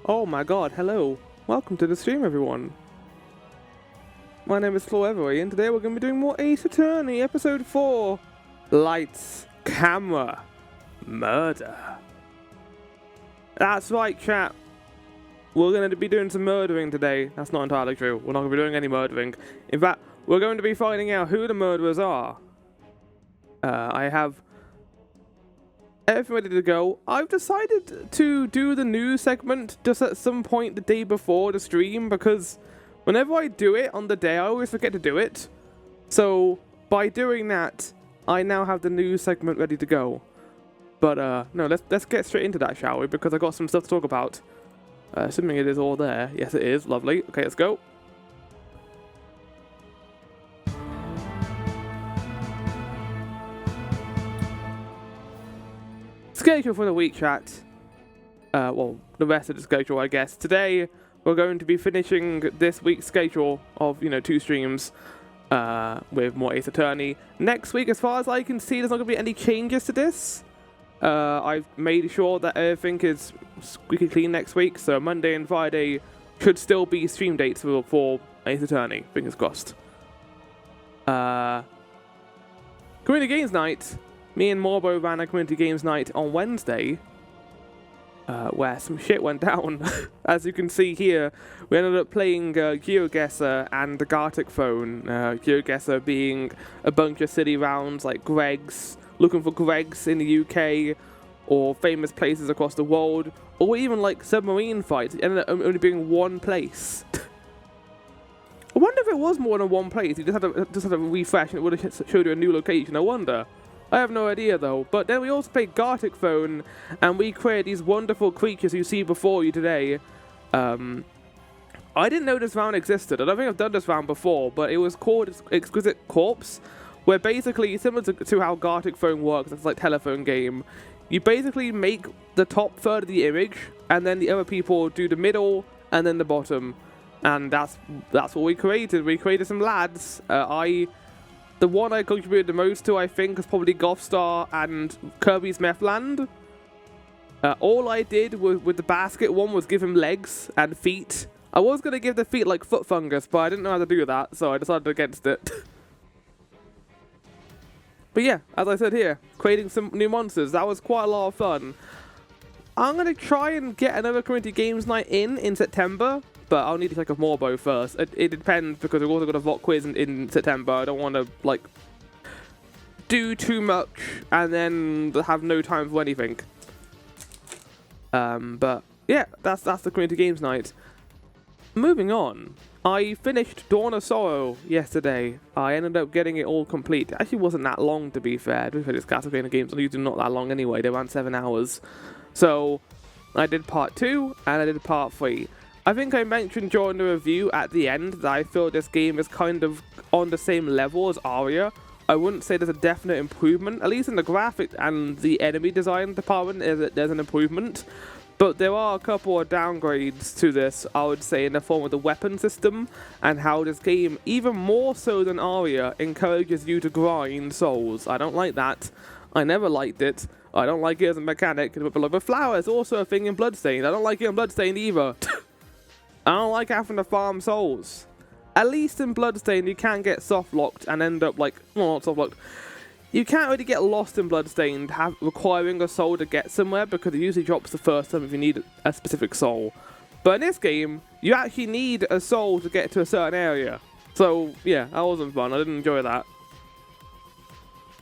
Oh my god, hello. Welcome to the stream, everyone. My name is Flo Every, and today we're going to be doing more Ace Attorney, Episode 4. Lights, Camera, Murder. That's right, chat. We're going to be doing some murdering today. That's not entirely true. We're not going to be doing any murdering. In fact, we're going to be finding out who the murderers are. I have everything ready to go. I've decided to do the news segment just at some point the day before the stream because whenever I do it on the day, I always forget to do it. So by doing that, I now have the news segment ready to go. But no, let's get straight into that, shall we? Because I got some stuff to talk about. Assuming it is all there. Yes, it is. Lovely. Okay, let's go. Schedule for the week, chat. Well, the rest of the schedule, I guess. Today, we're going to be finishing this week's schedule of, 2 streams with more Ace Attorney. Next week, as far as I can see, there's not going to be any changes to this. I've made sure that everything is squeaky clean next week, so Monday and Friday should still be stream dates for Ace Attorney. Fingers crossed. Community Games Night. Me and Morbo ran a community games night on Wednesday, where some shit went down. As you can see here, we ended up playing GeoGuessr and the Gartic Phone. GeoGuessr being a bunch of city rounds like Greg's, looking for Greg's in the UK, or famous places across the world, or even like submarine fights. It ended up only being one place. I wonder if it was more than one place. You just had to refresh and it would have showed you a new location. I wonder. I have no idea though. But then we also played Gartic Phone, and we created these wonderful creatures you see before you today. I didn't know this round existed. I don't think I've done this round before, but it was called Exquisite Corpse, where basically, similar to how Gartic Phone works, it's like telephone game, you basically make the top third of the image, and then the other people do the middle, and then the bottom. And that's what we created. We created some lads. The one I contributed the most to, I think, is probably Gothstar and Kirby's Methland. All I did with the basket one was give him legs and feet. I was going to give the feet like foot fungus, but I didn't know how to do that, so I decided against it. But yeah, as I said here, creating some new monsters. That was quite a lot of fun. I'm going to try and get another community games night in September. But I'll need to check with Morbo first. It depends because we've also got a VOD quiz in September. I don't want to like do too much and then have no time for anything. But yeah, that's the community games night. Moving on, I finished Dawn of Sorrow yesterday. I ended up getting it all complete. It actually wasn't that long, to be fair. This Castlevania games are usually not that long anyway. They ran 7 hours. So I did part 2 and I did part 3. I think I mentioned during the review at the end that I feel this game is kind of on the same level as Aria. I wouldn't say there's a definite improvement, at least in the graphic and the enemy design department, there's an improvement. But there are a couple of downgrades to this, I would say, in the form of the weapon system and how this game, even more so than Aria, encourages you to grind souls. I don't like that. I never liked it. I don't like it as a mechanic. But flower is also a thing in Bloodstained. I don't like it in Bloodstained either. I don't like having to farm souls. At least in Bloodstained, you can get soft-locked and end up like... Well, not soft-locked. You can't really get lost in Bloodstained requiring a soul to get somewhere because it usually drops the first time if you need a specific soul. But in this game, you actually need a soul to get to a certain area. So, yeah, that wasn't fun. I didn't enjoy that.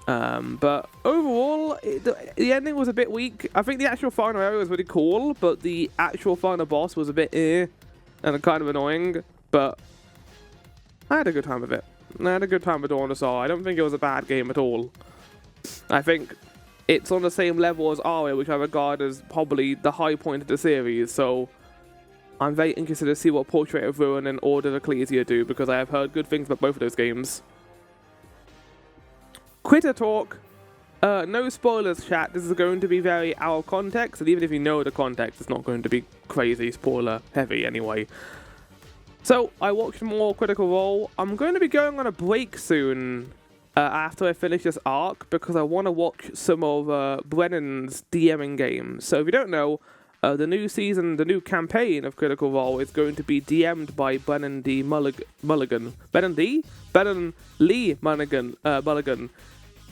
But overall, the ending was a bit weak. I think the actual final area was really cool, but the actual final boss was a bit and kind of annoying, but I had a good time with it. I had a good time with Dawn of Sorrow. I don't think it was a bad game at all. I think it's on the same level as Aria, which I regard as probably the high point of the series, so I'm very interested to see what Portrait of Ruin and Order of Ecclesia do, because I have heard good things about both of those games. Quitter talk. No spoilers, chat. This is going to be very out of context, and even if you know the context, it's not going to be crazy spoiler heavy anyway. So, I watched more Critical Role. I'm going to be going on a break soon after I finish this arc, because I want to watch some of Brennan's DMing games. So if you don't know, The new season, the new campaign of Critical Role is going to be DM'd by Brennan Mulligan. Brennan Lee Mulligan,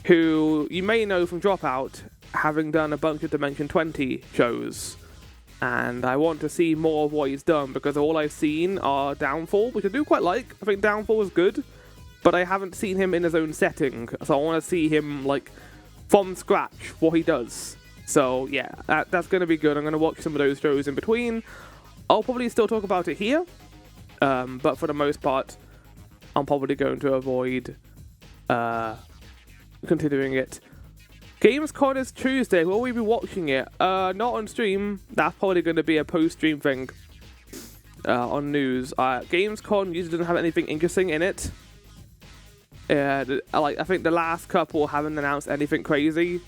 who you may know from Dropout, having done a bunch of Dimension 20 shows. And I want to see more of what he's done, because all I've seen are Downfall, which I do quite like. I think Downfall was good, but I haven't seen him in his own setting. So I want to see him, like, from scratch, what he does. So, yeah, that's going to be good. I'm going to watch some of those shows in between. I'll probably still talk about it here. But for the most part, I'm probably going to avoid continuing it. Gamescom is Tuesday. Will we be watching it? Not on stream. That's probably going to be a post-stream thing on news. Gamescom usually doesn't have anything interesting in it. I think the last couple haven't announced anything crazy.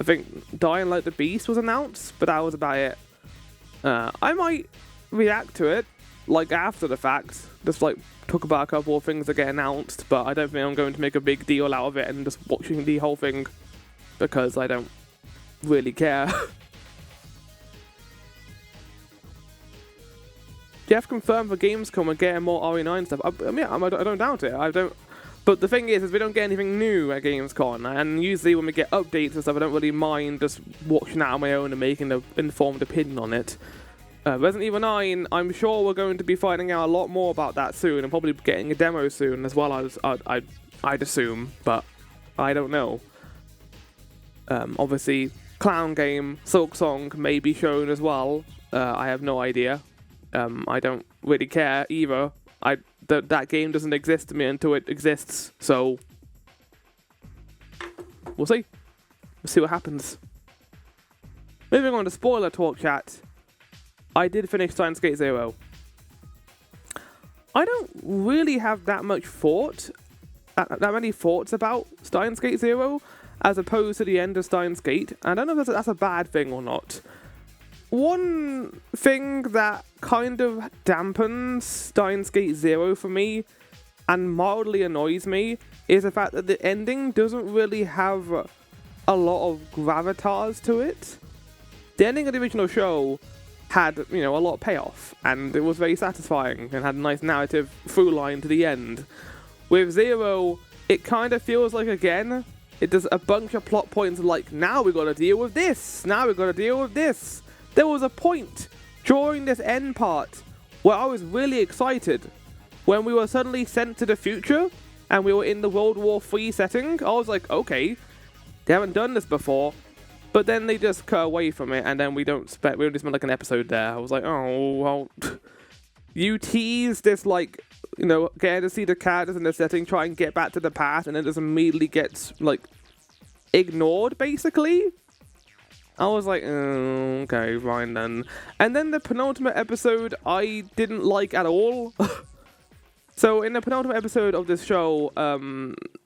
I think Dying Like the Beast was announced, but that was about it. I might react to it, like, after the fact. Just, like, talk about a couple of things that get announced, but I don't think I'm going to make a big deal out of it and just watching the whole thing, because I don't really care. Jeff confirmed for Gamescom we're getting more RE9 stuff. I don't doubt it. But the thing is we don't get anything new at Gamescom, and usually when we get updates and stuff, I don't really mind just watching that on my own and making an informed opinion on it. Resident Evil 9, I'm sure we're going to be finding out a lot more about that soon, and probably getting a demo soon as well, as I'd assume, but I don't know. Obviously, Clown Game, Silk Song may be shown as well. I have no idea. I don't really care either. That game doesn't exist to me until it exists, so we'll see. We'll see what happens. Moving on to spoiler talk chat. I did finish Steins Gate Zero. I don't really have that many thoughts about Steins Gate Zero, as opposed to the end of Steins Gate. I don't know if that's a bad thing or not. One thing that kind of dampens Steins Gate Zero for me, and mildly annoys me, is the fact that the ending doesn't really have a lot of gravitas to it. The ending of the original show had, a lot of payoff, and it was very satisfying, and had a nice narrative through line to the end. With Zero, it kind of feels like, again, it does a bunch of plot points like, now we gotta deal with this, now we gotta deal with this. There was a point during this end part where I was really excited when we were suddenly sent to the future and we were in the World War III setting. I was like, okay, they haven't done this before, but then they just cut away from it, and then we only spent like an episode there. I was like, oh, well, you tease this, like, getting to see the characters in the setting, try and get back to the past, and then just immediately gets, like, ignored, basically. I was like, oh, okay, fine then. And then the penultimate episode, I didn't like at all. So in the penultimate episode of this show,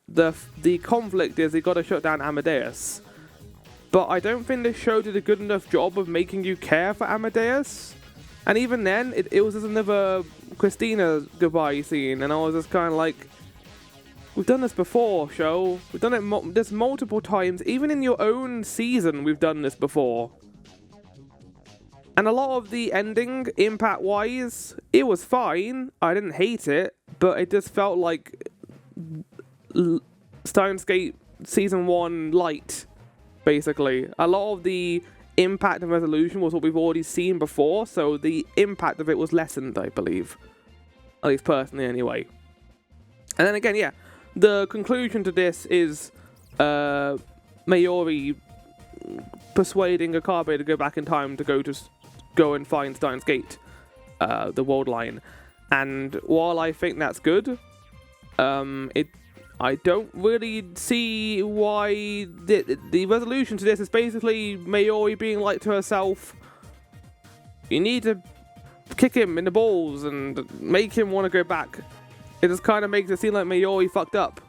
the conflict is they got to shut down Amadeus. But I don't think this show did a good enough job of making you care for Amadeus. And even then, it was just another Christina goodbye scene, and I was just kind of like, we've done this before, show. We've done it this multiple times. Even in your own season, we've done this before. And a lot of the ending, impact-wise, it was fine. I didn't hate it, but it just felt like Steins Gate Season 1 light, basically. A lot of the impact and resolution was what we've already seen before, so the impact of it was lessened, I believe. At least personally, anyway. And then again, yeah. The conclusion to this is Mayuri persuading Akabe to go back in time to go and find Steins Gate, the world line. And while I think that's good, I don't really see why the resolution to this is basically Mayuri being like to herself, you need to kick him in the balls and make him want to go back. It just kind of makes it seem like Mayuri fucked up.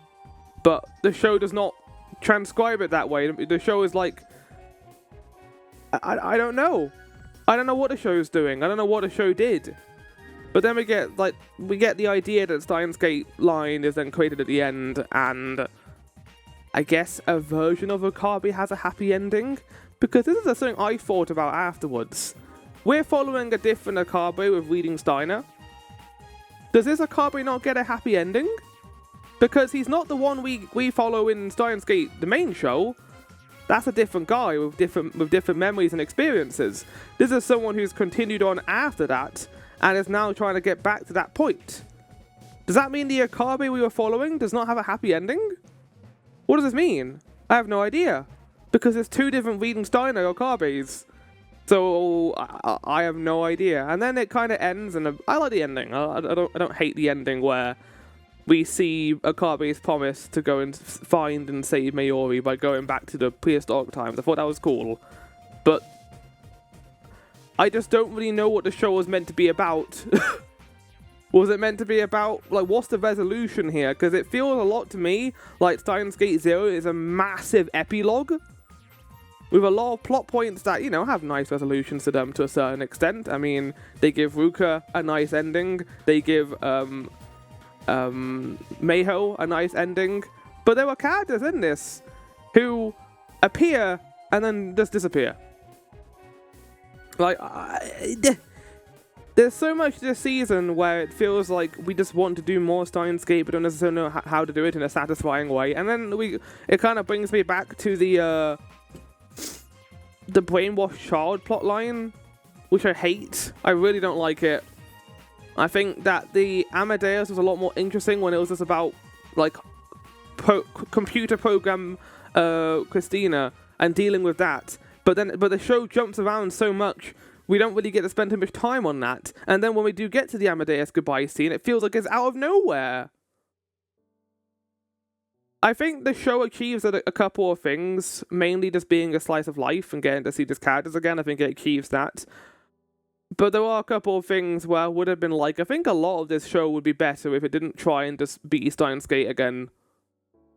But the show does not transcribe it that way. The show is like, I don't know. I don't know what the show's doing. I don't know what the show did. But then we get the idea that Steins Gate line is then created at the end, and I guess a version of Okabe has a happy ending. Because this is something I thought about afterwards. We're following a different Akabe with reading Steiner. Does this Akabe not get a happy ending? Because he's not the one we follow in Steins Gate, the main show. That's a different guy with different memories and experiences. This is someone who's continued on after that and is now trying to get back to that point. Does that mean the Akabe we were following does not have a happy ending? What does this mean? I have no idea. Because there's two different reading Steiner Akabes. So I have no idea. And then it kind of ends, and I like the ending. I don't hate the ending where we see Akabe's promise to go and find and save Mayuri by going back to the prehistoric times. I thought that was cool. But I just don't really know what the show was meant to be about. Was it meant to be about, like, what's the resolution here? Because it feels a lot to me like Steins Gate Zero is a massive epilogue with a lot of plot points that, you know, have nice resolutions to them to a certain extent. I mean, they give Ruka a nice ending. They give Mayho a nice ending. But there were characters in this who appear and then just disappear. Like, there's so much this season where it feels like we just want to do more Steins Gate but don't necessarily know how to do it in a satisfying way. And then it kind of brings me back to the brainwashed child plotline, which I hate. I really don't like it. I think that the Amadeus was a lot more interesting when it was just about, like, computer program Christina and dealing with that. But the show jumps around so much, we don't really get to spend too much time on that. And then when we do get to the Amadeus goodbye scene, it feels like it's out of nowhere. I think the show achieves a couple of things, mainly just being a slice of life and getting to see these characters again. I think it achieves that. But there are a couple of things where I would have been like, I think a lot of this show would be better if it didn't try and just beat Steins Gate again.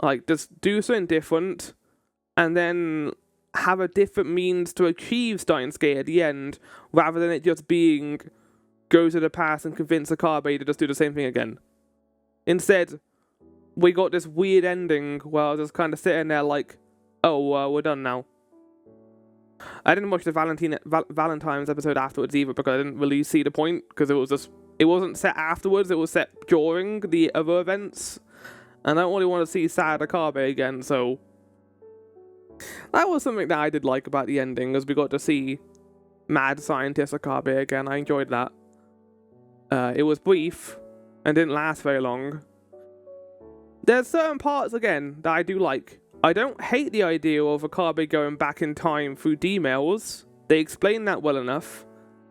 Like, just do something different, and then have a different means to achieve Steins Gate at the end, rather than it just being, go to the past and convince Akabe to just do the same thing again. Instead, we got this weird ending where I was just kind of sitting there like, oh, we're done now. I didn't watch the Valentine's episode afterwards either because I didn't really see the point, because it wasn't set afterwards, it was set during the other events, and I don't really want to see sad Akabe again, so that was something that I did like about the ending, as we got to see mad scientist Akabe again. I enjoyed that. It was brief and didn't last very long. There's certain parts, again, that I do like. I don't hate the idea of Akabe going back in time through D-mails. They explained that well enough,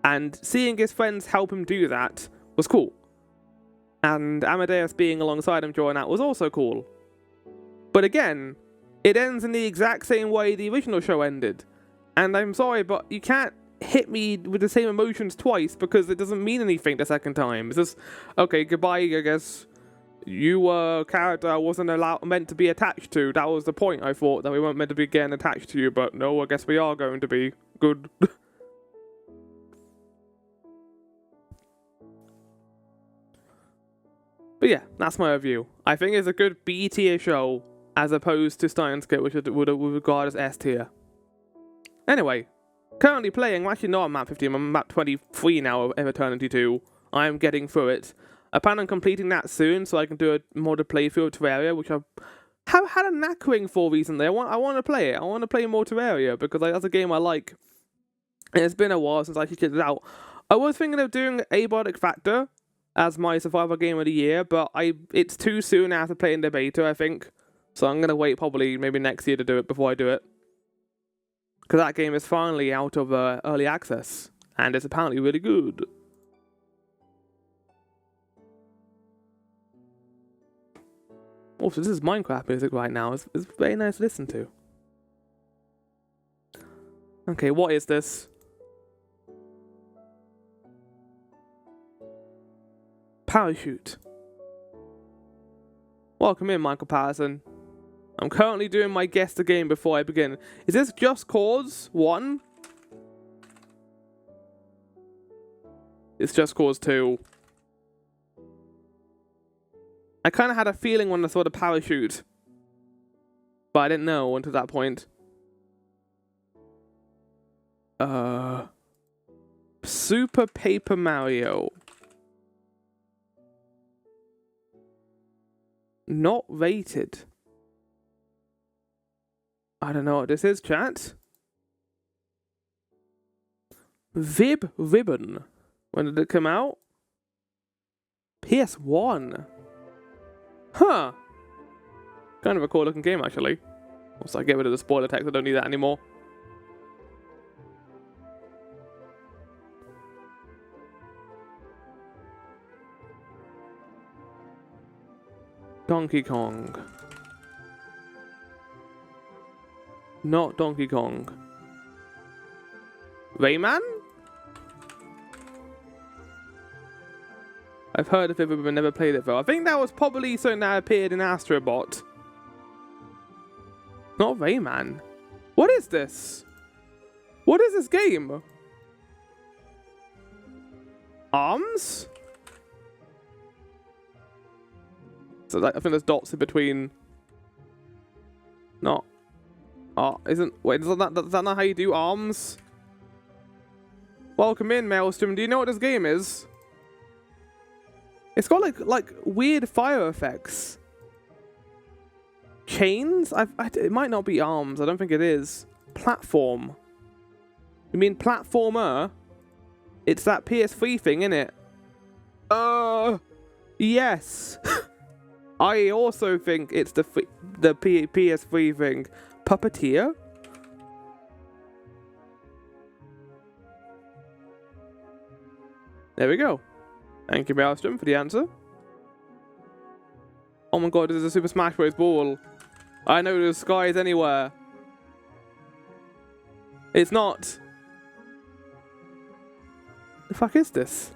and seeing his friends help him do that was cool. And Amadeus being alongside him during that was also cool. But again, it ends in the exact same way the original show ended. And I'm sorry, but you can't hit me with the same emotions twice, because it doesn't mean anything the second time. It's just, okay, goodbye, I guess. You were a character I wasn't meant to be attached to. That was the point, I thought, that we weren't meant to be getting attached to you, but no, I guess we are going to be. Good. But yeah, that's my review. I think it's a good B tier show, as opposed to Steins Gate, which would regard as S tier. Anyway, currently playing, well, actually not on map 15, I'm on map 23 now of Eternity 2. I am getting through it. I plan on completing that soon so I can do a modded playthrough of Terraria, which I have had a knackering for recently. I want to play it. I want to play more Terraria because that's a game I like. And it's been a while since I actually checked it out. I was thinking of doing Abiotic Factor as my survival game of the year, but it's too soon after playing the beta, I think. So I'm going to wait probably maybe next year to do it before I do it. Because that game is finally out of early access, and it's apparently really good. Also, this is Minecraft music right now. It's very nice to listen to. Okay, what is this? Parachute. Welcome in, Michael Patterson. I'm currently doing my guess the game before I begin. Is this Just Cause 1? It's Just Cause 2. I kind of had a feeling when I saw the parachute, but I didn't know until that point. Super Paper Mario. Not rated. I don't know what this is, chat. Vib Ribbon. When did it come out? PS1. Huh. Kind of a cool looking game, actually. Also, I get rid of the spoiler text. I don't need that anymore. Donkey Kong. Not Donkey Kong. Rayman? I've heard of it, but never played it though. I think that was probably something that appeared in Astrobot. Not Rayman. What is this? What is this game? Arms? So I think there's dots in between. Not. Oh, isn't. Wait, is that not how you do arms? Welcome in, Maelstrom. Do you know what this game is? It's got like weird fire effects. Chains? It might not be arms. I don't think it is. Platform. You mean platformer? It's that PS3 thing, innit? Yes. I also think it's the PS3 thing. Puppeteer? There we go. Thank you, Maelstrom, for the answer. Oh my god, this is a Super Smash Bros. Ball. I know there's skies anywhere. It's not. The fuck is this?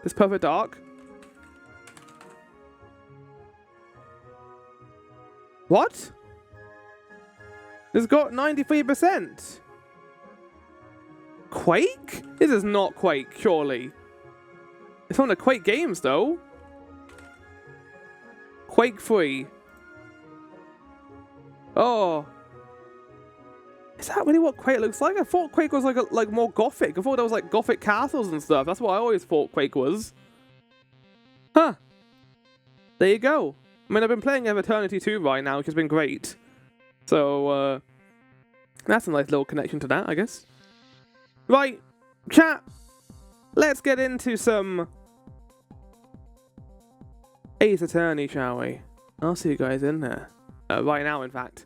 This Perfect Dark? What? This got 93%. Quake? This is not Quake, surely. It's one of the Quake games, though. Quake 3. Oh. Is that really what Quake looks like? I thought Quake was like more gothic. I thought there was like gothic castles and stuff. That's what I always thought Quake was. Huh. There you go. I mean, I've been playing Eternity 2 right now, which has been great. So, that's a nice little connection to that, I guess. Right, chat. Let's get into some Ace Attorney, shall we? I'll see you guys in there. Right now, in fact.